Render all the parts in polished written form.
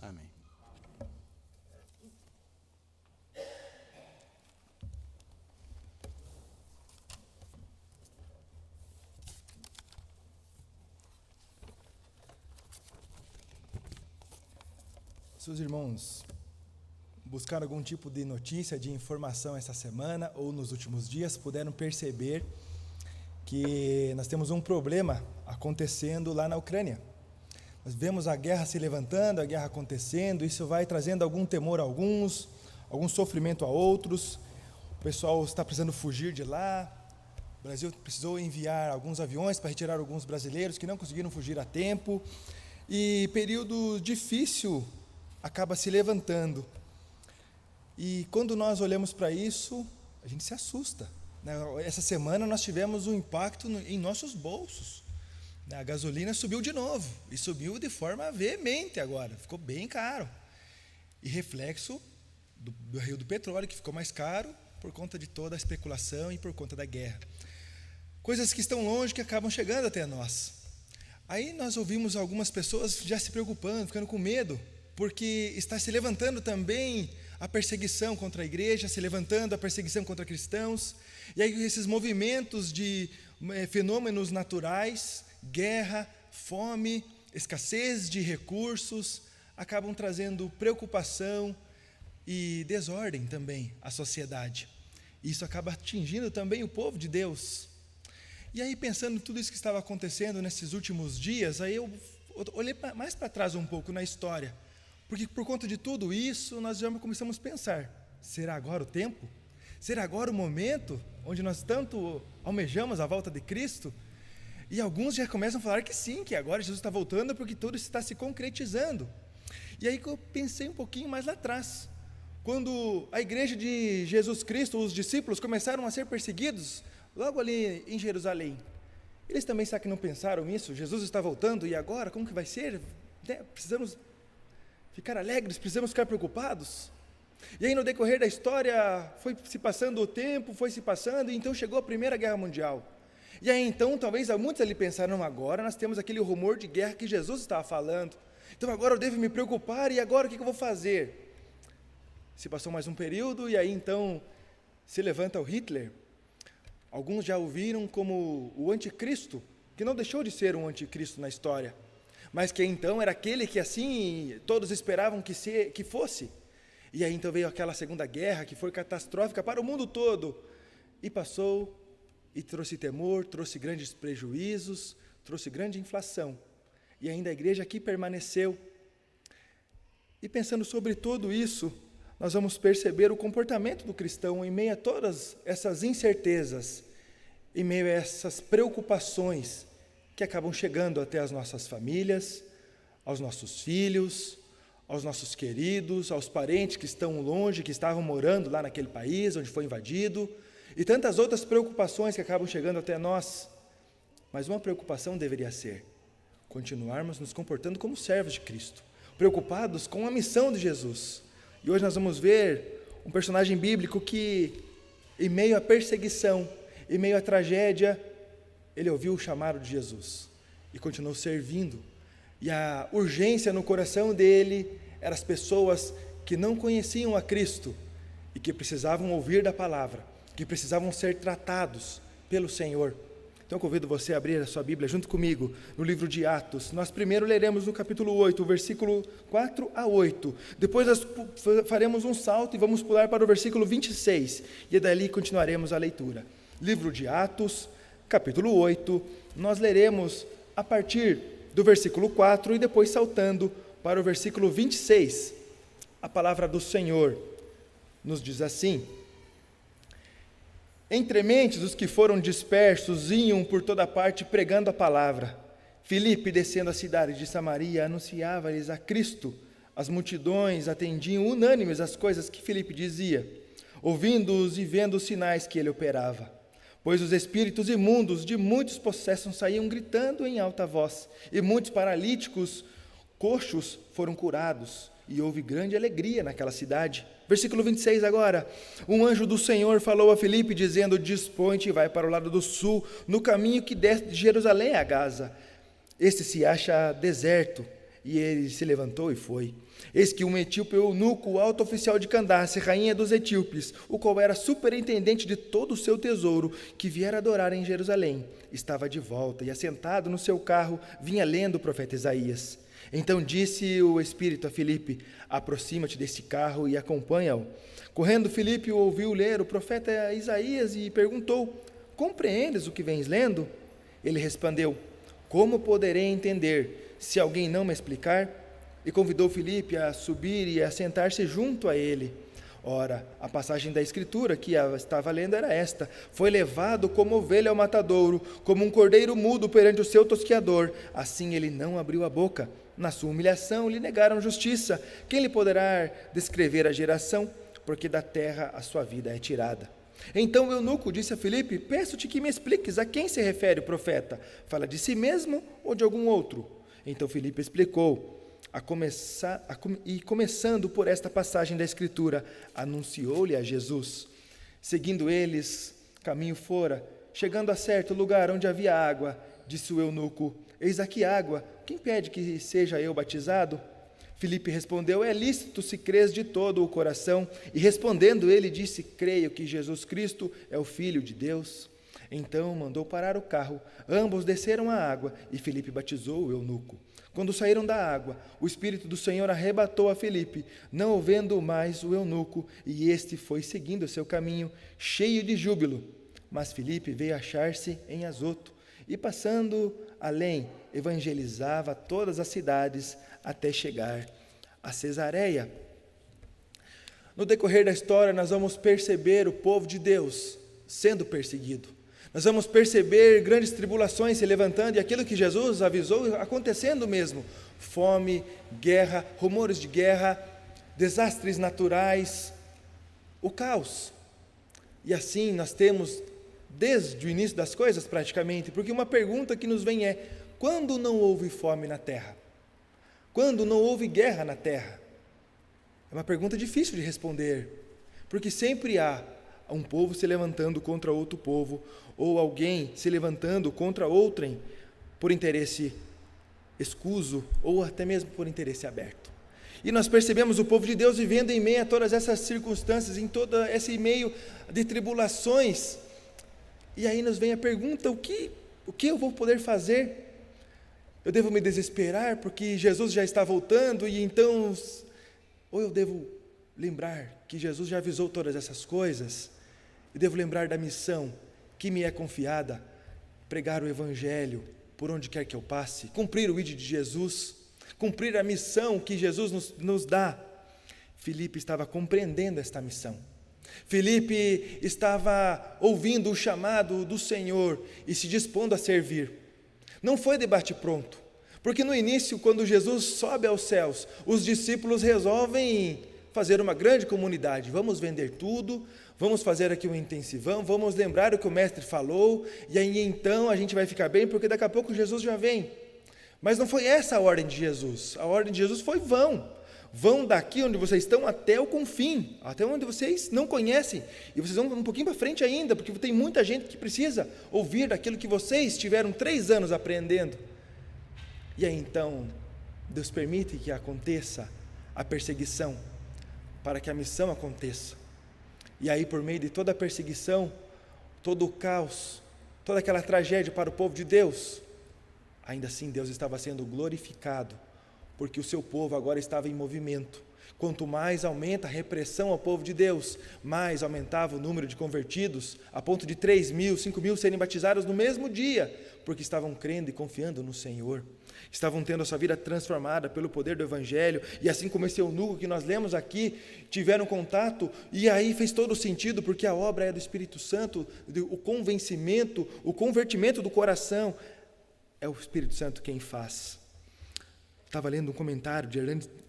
Amém. Se os irmãos buscaram algum tipo de notícia, de informação essa semana ou nos últimos dias, puderam perceber que nós temos um problema acontecendo lá na Ucrânia. Nós vemos a guerra se levantando, a guerra acontecendo, isso vai trazendo algum temor a alguns, algum sofrimento a outros. O pessoal está precisando fugir de lá. O Brasil precisou enviar alguns aviões para retirar alguns brasileiros que não conseguiram fugir a tempo. E período difícil acaba se levantando. E quando nós olhamos para isso, a gente se assusta. Essa semana nós tivemos um impacto em nossos bolsos. A gasolina subiu de novo, e subiu de forma veemente agora, ficou bem caro. E reflexo do barril do petróleo, que ficou mais caro por conta de toda a especulação e por conta da guerra. Coisas que estão longe, que acabam chegando até nós. Aí nós ouvimos algumas pessoas já se preocupando, ficando com medo, porque está se levantando também a perseguição contra a igreja, se levantando a perseguição contra cristãos, e aí esses movimentos de fenômenos naturais, guerra, fome, escassez de recursos, acabam trazendo preocupação e desordem também à sociedade. Isso acaba atingindo também o povo de Deus. E aí, pensando em tudo isso que estava acontecendo nesses últimos dias, aí eu olhei mais para trás um pouco na história, porque por conta de tudo isso, nós já começamos a pensar, será agora o tempo? Será agora o momento onde nós tanto almejamos a volta de Cristo? E alguns já começam a falar que sim, que agora Jesus está voltando porque tudo está se concretizando. E aí que eu pensei um pouquinho mais lá atrás, quando a igreja de Jesus Cristo, os discípulos começaram a ser perseguidos, logo ali em Jerusalém. Eles também, será que não pensaram nisso? Jesus está voltando e agora, como que vai ser? Precisamos ficar alegres, precisamos ficar preocupados. E aí no decorrer da história, foi se passando o tempo, foi se passando, e então chegou a Primeira Guerra Mundial. E aí então, talvez muitos ali pensaram, agora nós temos aquele rumor de guerra que Jesus estava falando, então agora eu devo me preocupar, e agora o que eu vou fazer? Se passou mais um período, e aí então se levanta o Hitler. Alguns já o viram como o anticristo, que não deixou de ser um anticristo na história, mas que então era aquele que assim todos esperavam que fosse. E aí então veio aquela Segunda Guerra, que foi catastrófica para o mundo todo, e passou, e trouxe temor, trouxe grandes prejuízos, trouxe grande inflação. E ainda a igreja aqui permaneceu. E pensando sobre tudo isso, nós vamos perceber o comportamento do cristão em meio a todas essas incertezas, em meio a essas preocupações que acabam chegando até as nossas famílias, aos nossos filhos, aos nossos queridos, aos parentes que estão longe, que estavam morando lá naquele país onde foi invadido, e tantas outras preocupações que acabam chegando até nós. Mas uma preocupação deveria ser continuarmos nos comportando como servos de Cristo, preocupados com a missão de Jesus. E hoje nós vamos ver um personagem bíblico que, em meio à perseguição, em meio à tragédia, ele ouviu o chamado de Jesus e continuou servindo. E a urgência no coração dele eram as pessoas que não conheciam a Cristo e que precisavam ouvir da palavra, que precisavam ser tratados pelo Senhor. Então eu convido você a abrir a sua Bíblia junto comigo no livro de Atos. Nós primeiro leremos no capítulo 8, versículo 4 a 8. Depois nós faremos um salto e vamos pular para o versículo 26. E dali continuaremos a leitura. Livro de Atos, capítulo 8. Nós leremos a partir do versículo 4 e depois saltando para o versículo 26. A palavra do Senhor nos diz assim: Entre mentes os que foram dispersos iam por toda parte pregando a palavra. Filipe, descendo a cidade de Samaria, anunciava-lhes a Cristo. As multidões atendiam unânimes às coisas que Filipe dizia, ouvindo-os e vendo os sinais que ele operava. Pois os espíritos imundos de muitos possessos saíam gritando em alta voz, e muitos paralíticos, coxos, foram curados, e houve grande alegria naquela cidade. Versículo 26 agora. Um anjo do Senhor falou a Filipe, dizendo: Dispõe-te e vai para o lado do sul, no caminho que desce de Jerusalém a Gaza. Este se acha deserto. E ele se levantou e foi. Eis que um etíope eunuco, alto oficial de Candace, rainha dos etíopes, o qual era superintendente de todo o seu tesouro, que viera adorar em Jerusalém, estava de volta e, assentado no seu carro, vinha lendo o profeta Isaías. Então disse o Espírito a Filipe: aproxima-te desse carro e acompanha-o. Correndo, Filipe o ouviu ler o profeta Isaías e perguntou: compreendes o que vens lendo? Ele respondeu: como poderei entender, se alguém não me explicar? E convidou Filipe a subir e a sentar-se junto a ele. Ora, a passagem da Escritura que estava lendo era esta: foi levado como ovelha ao matadouro, como um cordeiro mudo perante o seu tosqueador, assim ele não abriu a boca. Na sua humilhação lhe negaram justiça. Quem lhe poderá descrever a geração? Porque da terra a sua vida é tirada. Então o eunuco disse a Filipe: peço-te que me expliques a quem se refere o profeta. Fala de si mesmo ou de algum outro? Então Filipe explicou, começando por esta passagem da Escritura, anunciou-lhe a Jesus. Seguindo eles, caminho fora, chegando a certo lugar onde havia água, disse o eunuco: eis aqui água, quem pede que seja eu batizado? Filipe respondeu: é lícito se crês de todo o coração. E respondendo ele, disse: creio que Jesus Cristo é o Filho de Deus. Então mandou parar o carro, ambos desceram à água, e Filipe batizou o eunuco. Quando saíram da água, o Espírito do Senhor arrebatou a Filipe, não o vendo mais o eunuco, e este foi seguindo o seu caminho, cheio de júbilo. Mas Filipe veio achar-se em Azoto, e passando além, evangelizava todas as cidades, até chegar a Cesareia. No decorrer da história, nós vamos perceber o povo de Deus sendo perseguido. Nós vamos perceber grandes tribulações se levantando, e aquilo que Jesus avisou acontecendo mesmo: fome, guerra, rumores de guerra, desastres naturais, o caos. E assim nós temos desde o início das coisas praticamente, porque uma pergunta que nos vem é: quando não houve fome na terra? Quando não houve guerra na terra? É uma pergunta difícil de responder, porque sempre há um povo se levantando contra outro povo, ou alguém se levantando contra outrem, por interesse escuso, ou até mesmo por interesse aberto. E nós percebemos o povo de Deus vivendo em meio a todas essas circunstâncias, em todo esse meio de tribulações. E aí nos vem a pergunta: o que eu vou poder fazer? Eu devo me desesperar porque Jesus já está voltando, e então, ou eu devo lembrar que Jesus já avisou todas essas coisas? Eu devo lembrar da missão que me é confiada: pregar o Evangelho por onde quer que eu passe, cumprir o ID de Jesus, cumprir a missão que Jesus nos dá. Filipe estava compreendendo esta missão. Filipe estava ouvindo o chamado do Senhor e se dispondo a servir. Não foi debate pronto, porque no início, quando Jesus sobe aos céus, os discípulos resolvem fazer uma grande comunidade: vamos vender tudo, vamos fazer aqui um intensivão, vamos lembrar o que o mestre falou, e aí então a gente vai ficar bem, porque daqui a pouco Jesus já vem. Mas não foi essa a ordem de Jesus. A ordem de Jesus foi: vão daqui onde vocês estão até o confim, até onde vocês não conhecem, e vocês vão um pouquinho para frente ainda, porque tem muita gente que precisa ouvir daquilo que vocês tiveram 3 anos aprendendo. E aí então Deus permite que aconteça a perseguição, para que a missão aconteça. E aí, por meio de toda a perseguição, todo o caos, toda aquela tragédia para o povo de Deus, ainda assim Deus estava sendo glorificado, porque o seu povo agora estava em movimento. Quanto mais aumenta a repressão ao povo de Deus, mais aumentava o número de convertidos, a ponto de 3.000, 5.000 serem batizados no mesmo dia, porque estavam crendo e confiando no Senhor. Estavam tendo a sua vida transformada pelo poder do Evangelho, e assim como esse eunuco que nós lemos aqui, tiveram contato, e aí fez todo o sentido, porque a obra é do Espírito Santo, o convencimento, o convertimento do coração, é o Espírito Santo quem faz. Estava lendo um comentário de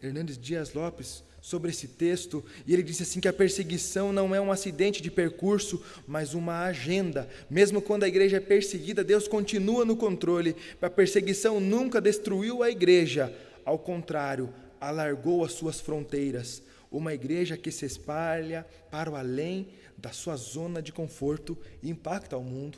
Hernandes Dias Lopes sobre esse texto, e ele disse assim que a perseguição não é um acidente de percurso, mas uma agenda. Mesmo quando a igreja é perseguida, Deus continua no controle. A perseguição nunca destruiu a igreja, ao contrário, alargou as suas fronteiras. Uma igreja que se espalha para o além da sua zona de conforto e impacta o mundo.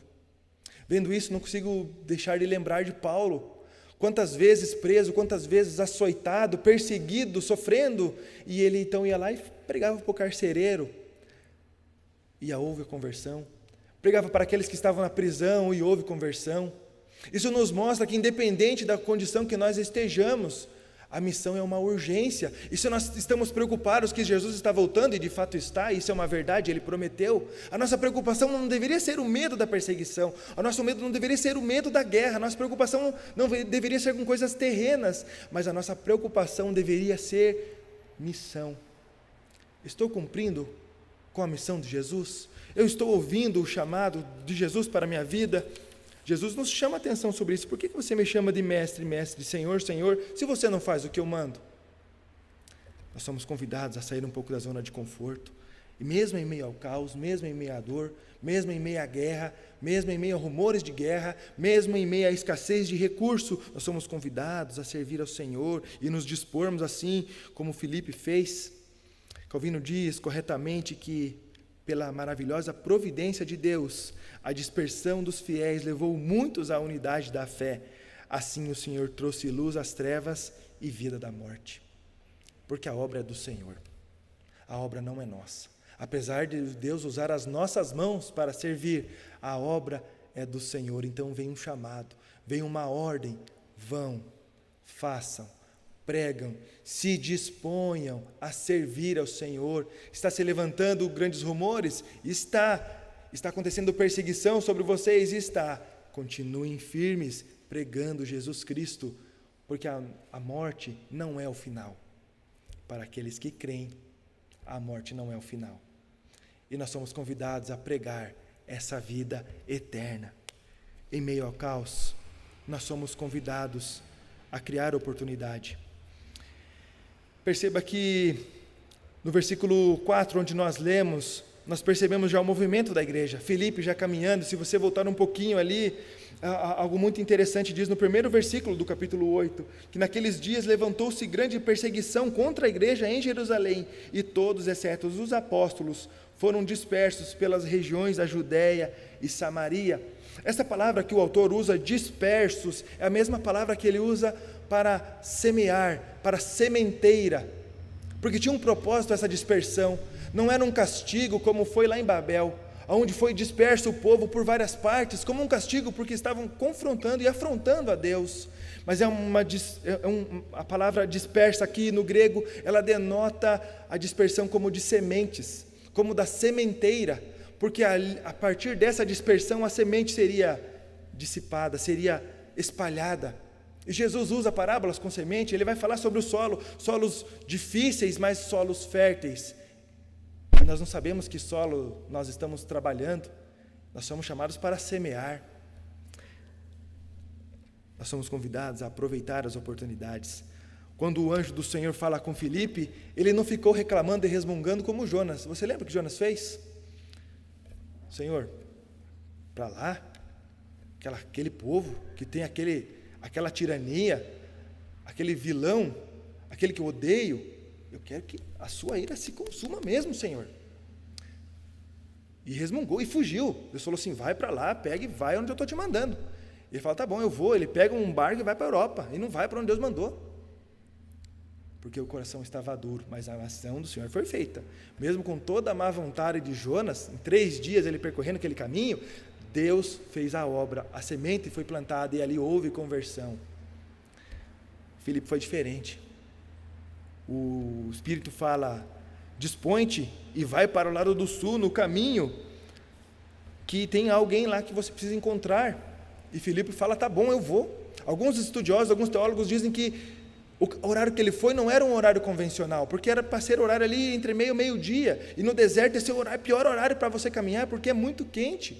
Vendo isso, não consigo deixar de lembrar de Paulo, Quantas vezes preso, quantas vezes açoitado, perseguido, sofrendo, e ele então ia lá e pregava para o carcereiro, e houve a conversão. Pregava para aqueles que estavam na prisão e houve conversão. Isso nos mostra que, independente da condição que nós estejamos, a missão é uma urgência. E se nós estamos preocupados que Jesus está voltando, e de fato está, isso é uma verdade, Ele prometeu, a nossa preocupação não deveria ser o medo da perseguição, o nosso medo não deveria ser o medo da guerra, a nossa preocupação não deveria ser com coisas terrenas, mas a nossa preocupação deveria ser missão. Estou cumprindo com a missão de Jesus? Eu estou ouvindo o chamado de Jesus para a minha vida? Jesus nos chama a atenção sobre isso. Por que você me chama de mestre, mestre, Senhor, Senhor, se você não faz o que eu mando? Nós somos convidados a sair um pouco da zona de conforto, e mesmo em meio ao caos, mesmo em meio à dor, mesmo em meio à guerra, mesmo em meio a rumores de guerra, mesmo em meio à escassez de recurso, nós somos convidados a servir ao Senhor e nos dispormos assim, como Filipe fez. Calvino diz corretamente que, pela maravilhosa providência de Deus, a dispersão dos fiéis levou muitos à unidade da fé. Assim o Senhor trouxe luz às trevas e vida da morte. Porque a obra é do Senhor, a obra não é nossa. Apesar de Deus usar as nossas mãos para servir, a obra é do Senhor. Então vem um chamado, vem uma ordem: vão, façam, pregam, se disponham a servir ao Senhor. Está se levantando grandes rumores? Está acontecendo perseguição sobre vocês? Está. Continuem firmes, pregando Jesus Cristo, porque a morte não é o final. Para aqueles que creem, a morte não é o final. E nós somos convidados a pregar essa vida eterna. Em meio ao caos, nós somos convidados a criar oportunidade. Perceba que no versículo 4, onde nós lemos, nós percebemos já o movimento da igreja. Filipe já caminhando. Se você voltar um pouquinho ali, algo muito interessante diz no primeiro versículo do capítulo 8, que naqueles dias levantou-se grande perseguição contra a igreja em Jerusalém, e todos, exceto os apóstolos, foram dispersos pelas regiões da Judéia e Samaria. Essa palavra que o autor usa, dispersos, é a mesma palavra que ele usa para semear, para sementeira, porque tinha um propósito essa dispersão. Não era um castigo como foi lá em Babel, onde foi disperso o povo por várias partes, como um castigo porque estavam confrontando e afrontando a Deus. Mas a palavra dispersa aqui no grego, ela denota a dispersão como de sementes, como da sementeira, porque a partir dessa dispersão a semente seria dissipada, seria espalhada. E Jesus usa parábolas com semente. Ele vai falar sobre o solo, solos difíceis, mas solos férteis. E nós não sabemos que solo nós estamos trabalhando. Nós somos chamados para semear. Nós somos convidados a aproveitar as oportunidades. Quando o anjo do Senhor fala com Filipe, ele não ficou reclamando e resmungando como Jonas. Você lembra o que Jonas fez? Senhor, para lá, aquele povo que tem aquela tirania, aquele vilão, aquele que eu odeio, eu quero que a sua ira se consuma mesmo, Senhor. E resmungou e fugiu. Deus falou assim: vai para lá, pega e vai onde eu estou te mandando. Ele fala: tá bom, eu vou. Ele pega um barco e vai para a Europa, e não vai para onde Deus mandou, porque o coração estava duro. Mas a ação do Senhor foi feita, mesmo com toda a má vontade de Jonas. Em 3 dias ele percorrendo aquele caminho, Deus fez a obra, a semente foi plantada e ali houve conversão. Filipe foi diferente. O Espírito fala: dispõe-te e vai para o lado do sul, no caminho, que tem alguém lá que você precisa encontrar. E Filipe fala: tá bom, eu vou. Alguns estudiosos, alguns teólogos dizem que o horário que ele foi não era um horário convencional, porque era para ser horário ali entre meio-dia, e no deserto esse é o pior horário para você caminhar, porque é muito quente.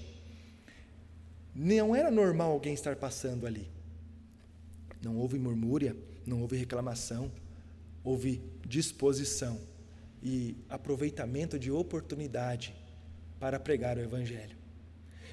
Não era normal alguém estar passando ali. Não houve murmúria, não houve reclamação, houve disposição e aproveitamento de oportunidade para pregar o Evangelho.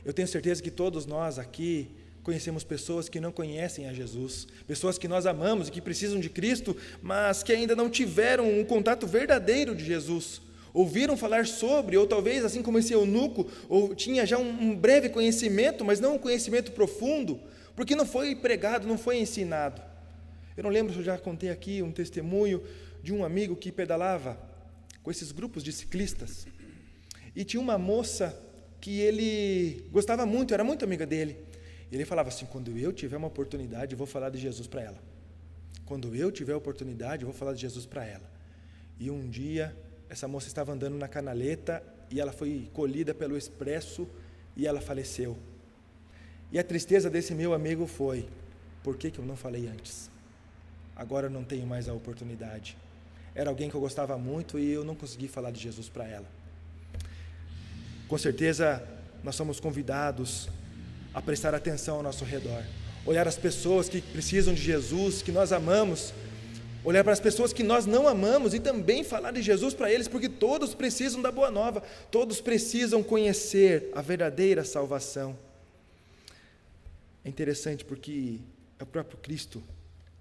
Eu tenho certeza que todos nós aqui conhecemos pessoas que não conhecem a Jesus, pessoas que nós amamos e que precisam de Cristo, mas que ainda não tiveram um contato verdadeiro de Jesus. Ouviram falar sobre, ou talvez, assim como esse eunuco, ou tinha já um breve conhecimento, mas não um conhecimento profundo, porque não foi pregado, não foi ensinado. Eu não lembro se eu já contei aqui um testemunho de um amigo que pedalava com esses grupos de ciclistas, e tinha uma moça que ele gostava muito, era muito amiga dele. Ele falava assim: quando eu tiver uma oportunidade, eu vou falar de Jesus para ela. Quando eu tiver a oportunidade, eu vou falar de Jesus para ela. E um dia, essa moça estava andando na canaleta e ela foi colhida pelo expresso e ela faleceu. E a tristeza desse meu amigo foi: por que eu não falei antes? Agora eu não tenho mais a oportunidade. Era alguém que eu gostava muito e eu não consegui falar de Jesus para ela. Com certeza, nós somos convidados a prestar atenção ao nosso redor, olhar as pessoas que precisam de Jesus, que nós amamos, olhar para as pessoas que nós não amamos e também falar de Jesus para eles, porque todos precisam da boa nova, todos precisam conhecer a verdadeira salvação. É interessante porque é o próprio Cristo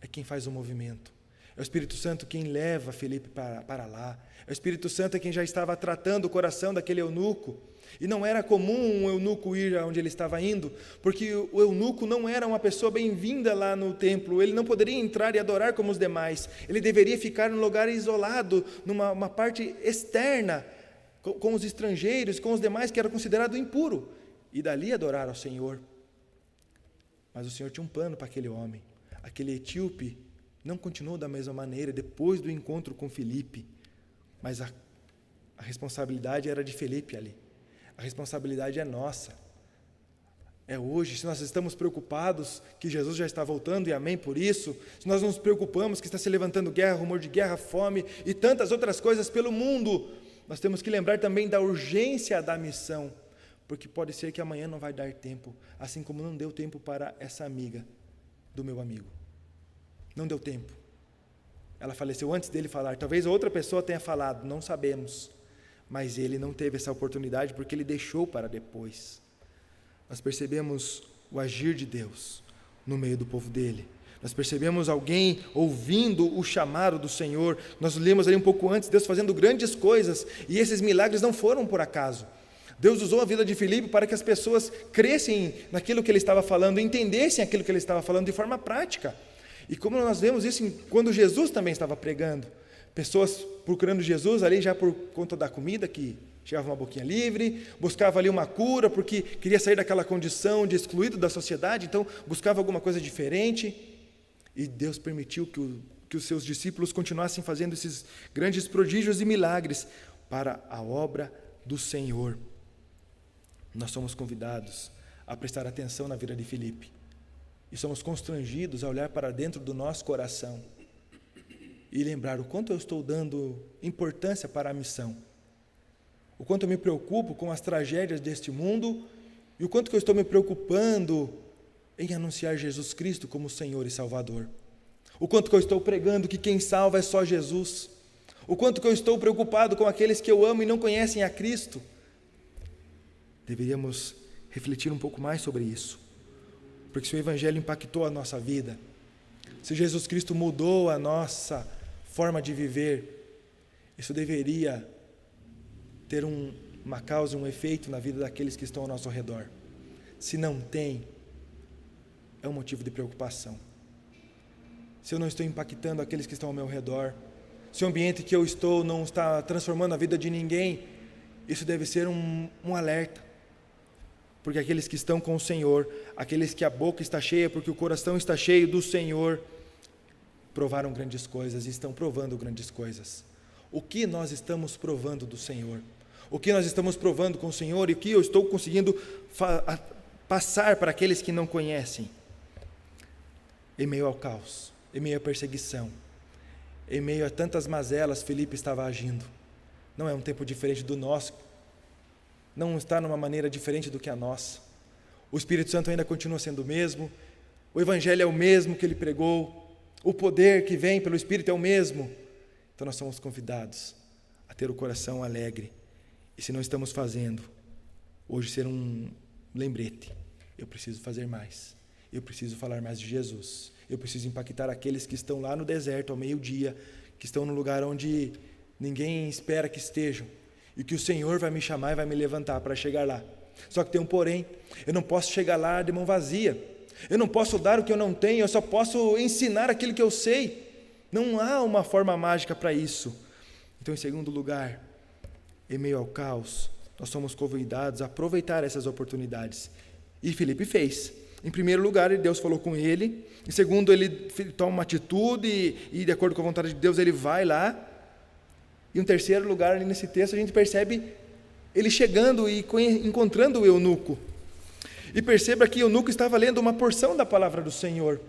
é quem faz o movimento, é o Espírito Santo quem leva Filipe para lá, é o Espírito Santo é quem já estava tratando o coração daquele eunuco. E não era comum um eunuco ir aonde ele estava indo, porque o eunuco não era uma pessoa bem-vinda lá no templo, ele não poderia entrar e adorar como os demais, ele deveria ficar num lugar isolado, numa parte externa, com os estrangeiros, com os demais, que era considerado impuro, e dali adorar ao Senhor. Mas o Senhor tinha um plano para aquele homem. Aquele etíope não continuou da mesma maneira depois do encontro com Filipe, mas a responsabilidade era de Filipe ali. A responsabilidade é nossa, é hoje. Se nós estamos preocupados que Jesus já está voltando, e amém por isso, se nós nos preocupamos que está se levantando guerra, rumor de guerra, fome e tantas outras coisas pelo mundo, nós temos que lembrar também da urgência da missão, porque pode ser que amanhã não vai dar tempo, assim como não deu tempo para essa amiga do meu amigo, não deu tempo, ela faleceu antes dele falar, talvez outra pessoa tenha falado, não sabemos, mas ele não teve essa oportunidade porque ele deixou para depois. Nós percebemos o agir de Deus no meio do povo dele. Nós percebemos alguém ouvindo o chamado do Senhor. Nós lemos ali um pouco antes, Deus fazendo grandes coisas, e esses milagres não foram por acaso. Deus usou a vida de Filipe para que as pessoas crescem naquilo que ele estava falando, entendessem aquilo que ele estava falando de forma prática. E como nós vemos isso quando Jesus também estava pregando, pessoas procurando Jesus ali já por conta da comida, que chegava uma boquinha livre, buscava ali uma cura, porque queria sair daquela condição de excluído da sociedade, então buscava alguma coisa diferente, e Deus permitiu que os seus discípulos continuassem fazendo esses grandes prodígios e milagres para a obra do Senhor. Nós somos convidados a prestar atenção na vida de Filipe, e somos constrangidos a olhar para dentro do nosso coração, e lembrar o quanto eu estou dando importância para a missão, o quanto eu me preocupo com as tragédias deste mundo, e o quanto que eu estou me preocupando em anunciar Jesus Cristo como Senhor e Salvador, o quanto que eu estou pregando que quem salva é só Jesus, o quanto que eu estou preocupado com aqueles que eu amo e não conhecem a Cristo. Deveríamos refletir um pouco mais sobre isso, porque se o Evangelho impactou a nossa vida, se Jesus Cristo mudou a nossa forma de viver, isso deveria ter uma causa, um efeito na vida daqueles que estão ao nosso redor. Se não tem, é um motivo de preocupação. Se eu não estou impactando aqueles que estão ao meu redor, se o ambiente que eu estou não está transformando a vida de ninguém, isso deve ser um alerta. Porque aqueles que estão com o Senhor, aqueles que a boca está cheia, porque o coração está cheio do Senhor, provaram grandes coisas e estão provando grandes coisas. O que nós estamos provando do Senhor? O que nós estamos provando com o Senhor e o que eu estou conseguindo passar para aqueles que não conhecem? Em meio ao caos, em meio à perseguição, em meio a tantas mazelas, Filipe estava agindo. Não é um tempo diferente do nosso, não está numa maneira diferente do que a nossa. O Espírito Santo ainda continua sendo o mesmo, o Evangelho é o mesmo que ele pregou, o poder que vem pelo Espírito é o mesmo. Então nós somos convidados a ter o coração alegre. E se não estamos fazendo, hoje ser um lembrete, eu preciso fazer mais, eu preciso falar mais de Jesus, eu preciso impactar aqueles que estão lá no deserto ao meio-dia, que estão no lugar onde ninguém espera que estejam, e que o Senhor vai me chamar e vai me levantar para chegar lá. Só que tem um porém, eu não posso chegar lá de mão vazia, Eu não posso dar o que eu não tenho, eu só posso ensinar aquilo que eu sei. Não há uma forma mágica para isso. Então, em segundo lugar, em meio ao caos, nós somos convidados a aproveitar essas oportunidades. E Filipe fez. Em primeiro lugar, Deus falou com ele. Em segundo, ele toma uma atitude e de acordo com a vontade de Deus, ele vai lá. E em terceiro lugar, ali nesse texto, a gente percebe ele chegando e encontrando o eunuco. E perceba que o eunuco estava lendo uma porção da palavra do Senhor.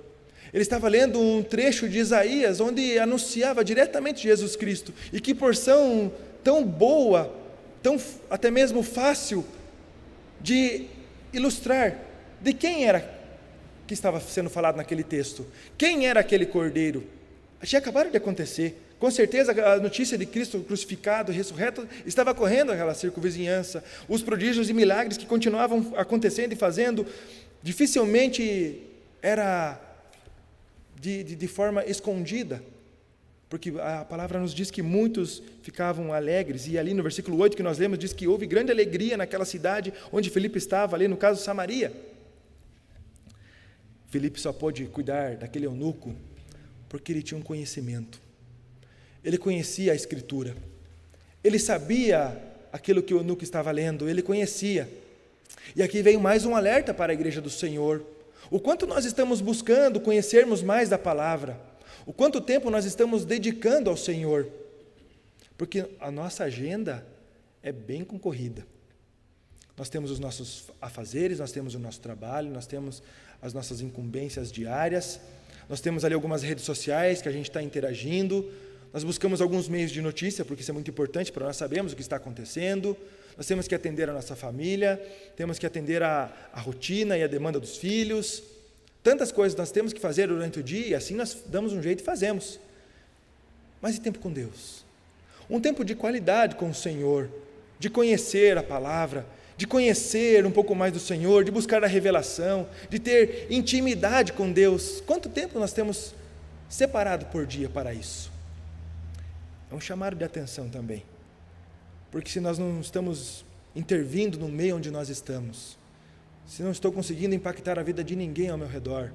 Ele estava lendo um trecho de Isaías, onde anunciava diretamente Jesus Cristo. E que porção tão boa, tão até mesmo fácil de ilustrar de quem era que estava sendo falado naquele texto. Quem era aquele cordeiro? Tinha acabado de acontecer. Com certeza a notícia de Cristo crucificado, ressurreto, estava correndo naquela circunvizinhança. Os prodígios e milagres que continuavam acontecendo e fazendo, dificilmente era de forma escondida, porque a palavra nos diz que muitos ficavam alegres, e ali no versículo 8 que nós lemos, diz que houve grande alegria naquela cidade onde Filipe estava, ali no caso Samaria. Filipe só pôde cuidar daquele eunuco porque ele tinha um conhecimento. Ele conhecia a Escritura. Ele sabia aquilo que o eunuco estava lendo, ele conhecia. E aqui vem mais um alerta para a igreja do Senhor. O quanto nós estamos buscando conhecermos mais da palavra. O quanto tempo nós estamos dedicando ao Senhor. Porque a nossa agenda é bem concorrida. Nós temos os nossos afazeres, nós temos o nosso trabalho, nós temos as nossas incumbências diárias, nós temos ali algumas redes sociais que a gente está interagindo, nós buscamos alguns meios de notícia, porque isso é muito importante para nós sabermos o que está acontecendo, nós temos que atender a nossa família, temos que atender a rotina e a demanda dos filhos, tantas coisas nós temos que fazer durante o dia, e assim nós damos um jeito e fazemos. Mas e tempo com Deus? Um tempo de qualidade com o Senhor, de conhecer a palavra, de conhecer um pouco mais do Senhor, de buscar a revelação, de ter intimidade com Deus. Quanto tempo nós temos separado por dia para isso? É um chamado de atenção também, porque se nós não estamos intervindo no meio onde nós estamos, se não estou conseguindo impactar a vida de ninguém ao meu redor,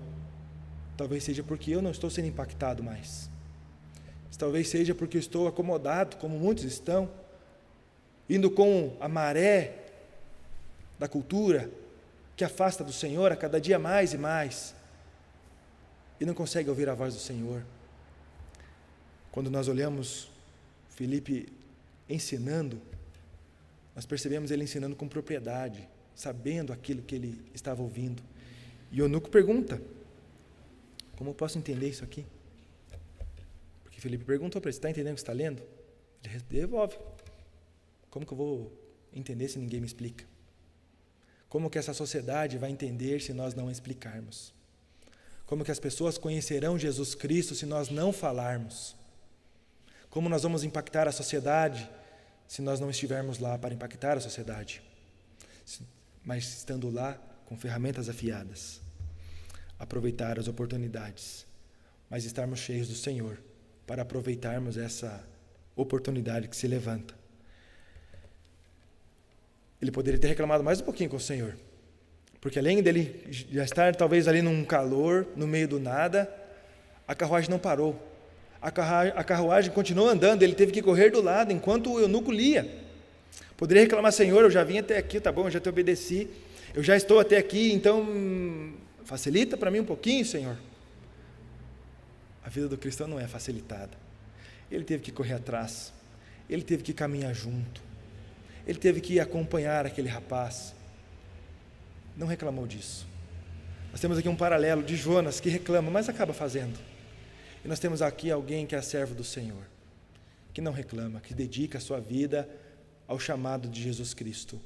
talvez seja porque eu não estou sendo impactado mais, talvez seja porque eu estou acomodado, como muitos estão, indo com a maré da cultura, que afasta do Senhor a cada dia mais e mais, e não consegue ouvir a voz do Senhor. Quando nós olhamos Filipe ensinando, nós percebemos ele ensinando com propriedade, sabendo aquilo que ele estava ouvindo. E o eunuco pergunta: como eu posso entender isso aqui? Porque Filipe perguntou para ele: você está entendendo o que você está lendo? Ele devolve: como que eu vou entender se ninguém me explica? Como que essa sociedade vai entender se nós não explicarmos? Como que as pessoas conhecerão Jesus Cristo se nós não falarmos? Como nós vamos impactar a sociedade se nós não estivermos lá para impactar a sociedade? Mas estando lá com ferramentas afiadas, aproveitar as oportunidades, mas estarmos cheios do Senhor para aproveitarmos essa oportunidade que se levanta. Ele poderia ter reclamado mais um pouquinho com o Senhor, porque além dele já estar talvez ali num calor, no meio do nada, a carruagem não parou. A carruagem continuou andando, ele teve que correr do lado enquanto o eunuco lia. Poderia reclamar: Senhor, eu já vim até aqui, tá bom, eu já te obedeci, eu já estou até aqui, então facilita para mim um pouquinho, Senhor. A vida do cristão não é facilitada. Ele teve que correr atrás, ele teve que caminhar junto, ele teve que acompanhar aquele rapaz. Não reclamou disso. Nós temos aqui um paralelo de Jonas, que reclama, mas acaba fazendo. E nós temos aqui alguém que é servo do Senhor, que não reclama, que dedica a sua vida ao chamado de Jesus Cristo,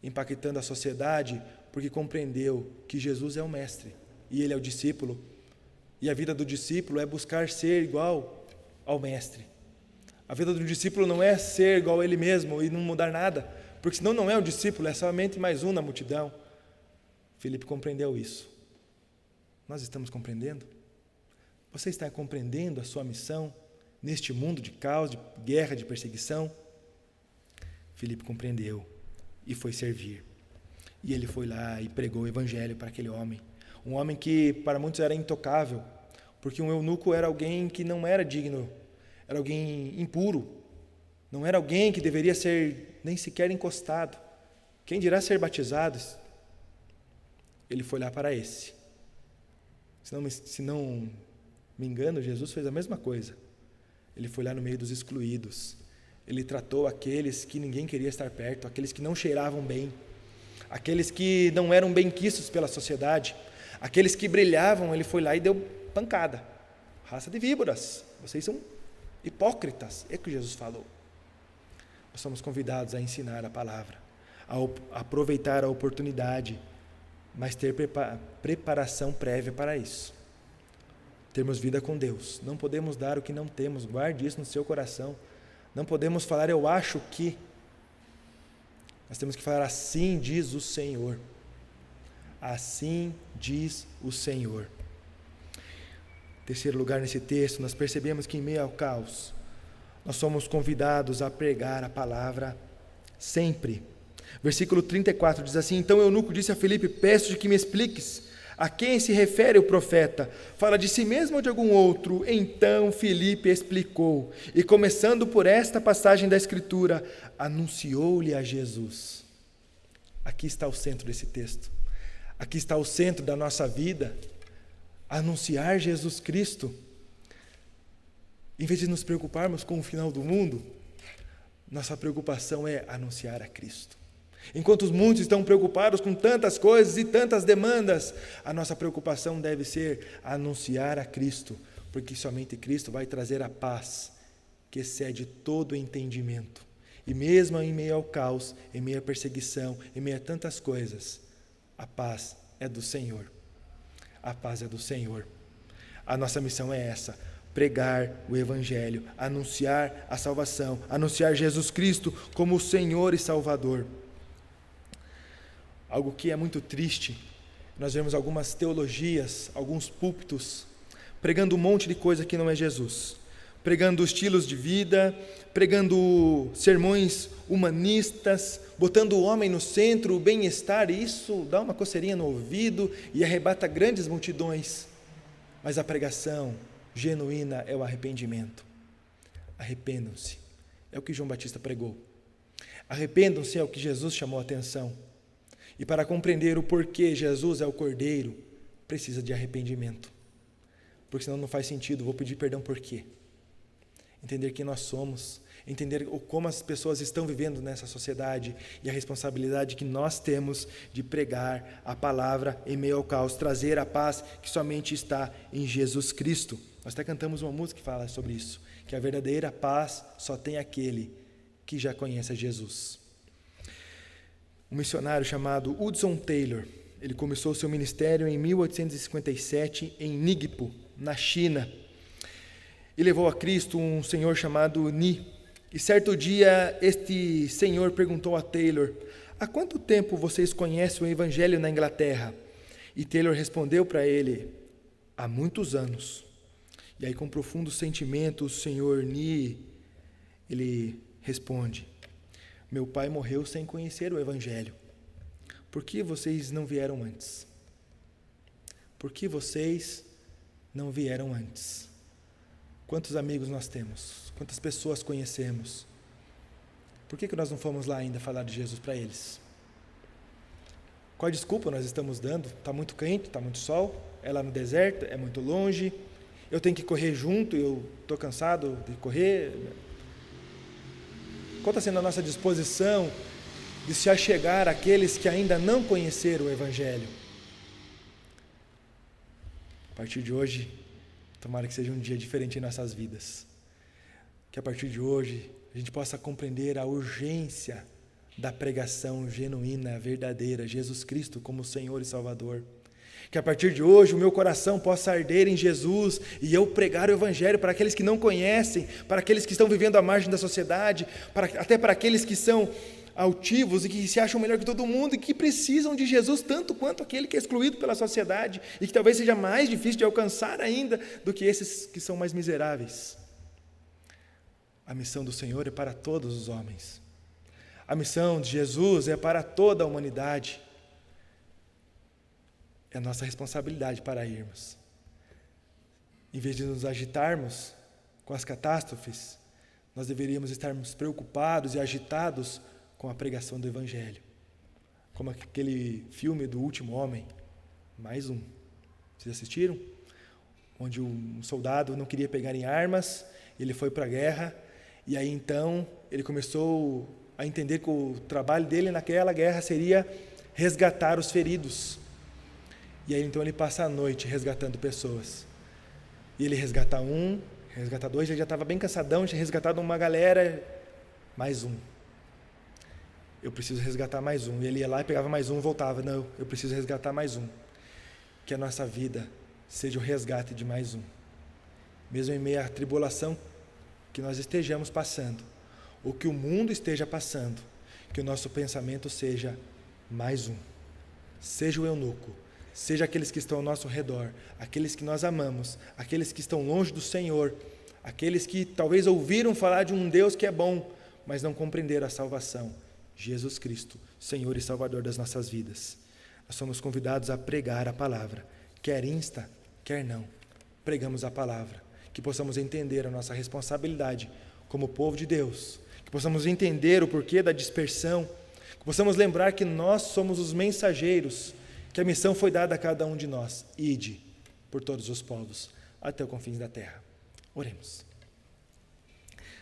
impactando a sociedade, porque compreendeu que Jesus é o mestre, e ele é o discípulo, e a vida do discípulo é buscar ser igual ao mestre. A vida do discípulo não é ser igual a ele mesmo e não mudar nada, porque senão não é um discípulo, é somente mais um na multidão. Filipe compreendeu isso. Nós estamos compreendendo? Você está compreendendo a sua missão neste mundo de caos, de guerra, de perseguição? Filipe compreendeu e foi servir. E ele foi lá e pregou o evangelho para aquele homem. um homem que para muitos era intocável, porque um eunuco era alguém que não era digno, era alguém impuro, não era alguém que deveria ser nem sequer encostado, quem dirá ser batizado? Ele foi lá para esse. Se não me engano, Jesus fez a mesma coisa. Ele foi lá no meio dos excluídos. Ele tratou aqueles que ninguém queria estar perto, aqueles que não cheiravam bem, aqueles que não eram benquistos pela sociedade, aqueles que brilhavam. Ele foi lá e deu pancada. Raça de víboras, vocês são hipócritas, é o que Jesus falou. Nós somos convidados a ensinar a palavra, a aproveitar a oportunidade, mas ter preparação prévia para isso. Termos vida com Deus. Não podemos dar o que não temos, guarde isso no seu coração. Não podemos falar, eu acho que. Nós temos que falar, assim diz o Senhor. Assim diz o Senhor. Em terceiro lugar, nesse texto, nós percebemos que em meio ao caos, nós somos convidados a pregar a palavra sempre. Versículo 34 diz assim: então o eunuco disse a Filipe, peço-te que me expliques, a quem se refere o profeta? Fala de si mesmo ou de algum outro? Então Filipe explicou, e começando por esta passagem da Escritura, anunciou-lhe a Jesus. Aqui está o centro desse texto, aqui está o centro da nossa vida, anunciar Jesus Cristo. Em vez de nos preocuparmos com o final do mundo, nossa preocupação é anunciar a Cristo. Enquanto muitos estão preocupados com tantas coisas e tantas demandas, a nossa preocupação deve ser anunciar a Cristo, porque somente Cristo vai trazer a paz que excede todo o entendimento. E mesmo em meio ao caos, em meio à perseguição, em meio a tantas coisas, a paz é do Senhor. A paz é do Senhor. A nossa missão é essa: pregar o Evangelho, anunciar a salvação, anunciar Jesus Cristo como o Senhor e Salvador. Algo que é muito triste, nós vemos algumas teologias, alguns púlpitos, pregando um monte de coisa que não é Jesus, pregando estilos de vida, pregando sermões humanistas, botando o homem no centro, o bem-estar, e isso dá uma coceirinha no ouvido e arrebata grandes multidões. Mas a pregação genuína é o arrependimento. Arrependam-se, é o que João Batista pregou. Arrependam-se é o que Jesus chamou a atenção. E para compreender o porquê Jesus é o Cordeiro, precisa de arrependimento. Porque senão não faz sentido, vou pedir perdão por quê? Entender quem nós somos, entender como as pessoas estão vivendo nessa sociedade e a responsabilidade que nós temos de pregar a palavra em meio ao caos, trazer a paz que somente está em Jesus Cristo. Nós até cantamos uma música que fala sobre isso, que a verdadeira paz só tem aquele que já conhece a Jesus. Um missionário chamado Hudson Taylor, ele começou seu ministério em 1857 em Ningpo, na China, e levou a Cristo um senhor chamado Ni. E certo dia este senhor perguntou a Taylor: há quanto tempo vocês conhecem o Evangelho na Inglaterra? E Taylor respondeu para ele: há muitos anos. E aí, com profundo sentimento, o senhor Ni, ele responde: meu pai morreu sem conhecer o Evangelho. Por que vocês não vieram antes? Por que vocês não vieram antes? Quantos amigos nós temos? Quantas pessoas conhecemos? Por que nós não fomos lá ainda falar de Jesus para eles? Qual desculpa nós estamos dando? Está muito quente, está muito sol, é lá no deserto, é muito longe, eu tenho que correr junto, eu estou cansado de correr. Qual está sendo a nossa disposição de se achegar àqueles que ainda não conheceram o Evangelho? A partir de hoje, tomara que seja um dia diferente em nossas vidas. Que a partir de hoje, a gente possa compreender a urgência da pregação genuína, verdadeira, Jesus Cristo como Senhor e Salvador. Que a partir de hoje o meu coração possa arder em Jesus e eu pregar o Evangelho para aqueles que não conhecem, para aqueles que estão vivendo à margem da sociedade, até para aqueles que são altivos e que se acham melhor que todo mundo e que precisam de Jesus tanto quanto aquele que é excluído pela sociedade e que talvez seja mais difícil de alcançar ainda do que esses que são mais miseráveis. A missão do Senhor é para todos os homens. A missão de Jesus é para toda a humanidade. é a nossa responsabilidade para irmos. Em vez de nos agitarmos com as catástrofes, nós deveríamos estarmos preocupados e agitados com a pregação do Evangelho. Como aquele filme do Último Homem, mais um. Vocês assistiram? Onde um soldado não queria pegar em armas, ele foi para a guerra, e aí então ele começou a entender que o trabalho dele naquela guerra seria resgatar os feridos. E aí então ele passa a noite resgatando pessoas. E ele resgata um, resgata dois, ele já estava bem cansadão, tinha resgatado uma galera, mais um. Eu preciso resgatar mais um. E ele ia lá e pegava mais um e voltava. Não, eu preciso resgatar mais um. Que a nossa vida seja o resgate de mais um. Mesmo em meio à tribulação que nós estejamos passando, ou que o mundo esteja passando, que o nosso pensamento seja mais um. Seja o eunuco, seja aqueles que estão ao nosso redor, aqueles que nós amamos, aqueles que estão longe do Senhor, aqueles que talvez ouviram falar de um Deus que é bom, mas não compreenderam a salvação. Jesus Cristo, Senhor e Salvador das nossas vidas. Nós somos convidados a pregar a palavra, quer insta, quer não. Pregamos a palavra, que possamos entender a nossa responsabilidade como povo de Deus, que possamos entender o porquê da dispersão, que possamos lembrar que nós somos os mensageiros, que a missão foi dada a cada um de nós. Ide por todos os povos, até os confins da terra. Oremos.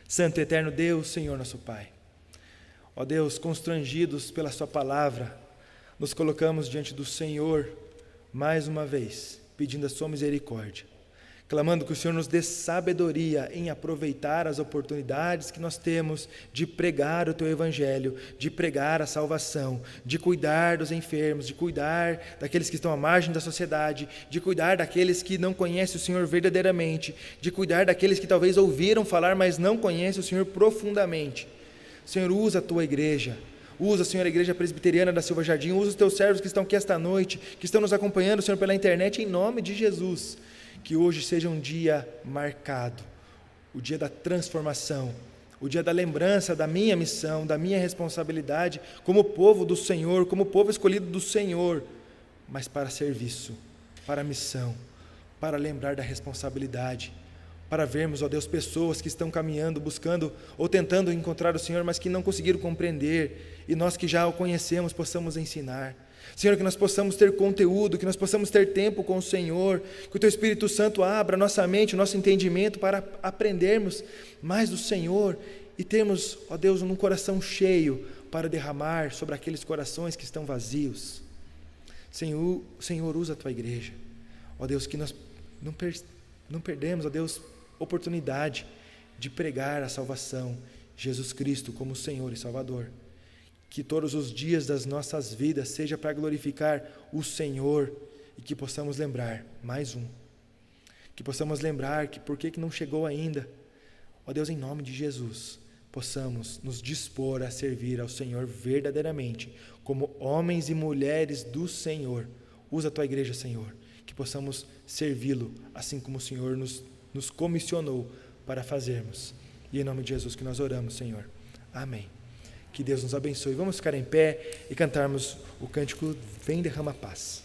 Santo e eterno Deus, Senhor nosso Pai, ó Deus, constrangidos pela sua palavra, nos colocamos diante do Senhor mais uma vez, pedindo a sua misericórdia, clamando que o Senhor nos dê sabedoria em aproveitar as oportunidades que nós temos de pregar o teu evangelho, de pregar a salvação, de cuidar dos enfermos, de cuidar daqueles que estão à margem da sociedade, de cuidar daqueles que não conhecem o Senhor verdadeiramente, de cuidar daqueles que talvez ouviram falar, mas não conhecem o Senhor profundamente. Senhor, usa a tua igreja. Usa, Senhor, a igreja presbiteriana da Silva Jardim. Usa os teus servos que estão aqui esta noite, que estão nos acompanhando, Senhor, pela internet, em nome de Jesus. Que hoje seja um dia marcado, o dia da transformação, o dia da lembrança da minha missão, da minha responsabilidade como povo do Senhor, como povo escolhido do Senhor, mas para serviço, para missão, para lembrar da responsabilidade, para vermos, ó Deus, pessoas que estão caminhando, buscando ou tentando encontrar o Senhor, mas que não conseguiram compreender, e nós que já o conhecemos possamos ensinar. Senhor, que nós possamos ter conteúdo, que nós possamos ter tempo com o Senhor, que o Teu Espírito Santo abra a nossa mente, o nosso entendimento para aprendermos mais do Senhor e termos, ó Deus, um coração cheio para derramar sobre aqueles corações que estão vazios. Senhor, usa a Tua igreja, ó Deus, que nós não perdemos, ó Deus, oportunidade de pregar a salvação, Jesus Cristo como Senhor e Salvador. Que todos os dias das nossas vidas seja para glorificar o Senhor e que possamos lembrar, mais um, que possamos lembrar que por que não chegou ainda, ó Deus, em nome de Jesus, possamos nos dispor a servir ao Senhor verdadeiramente, como homens e mulheres do Senhor. Usa a Tua igreja, Senhor, que possamos servi-lo, assim como o Senhor nos comissionou para fazermos. E em nome de Jesus que nós oramos, Senhor. Amém. Que Deus nos abençoe. Vamos ficar em pé e cantarmos o cântico Vem Derrama Paz.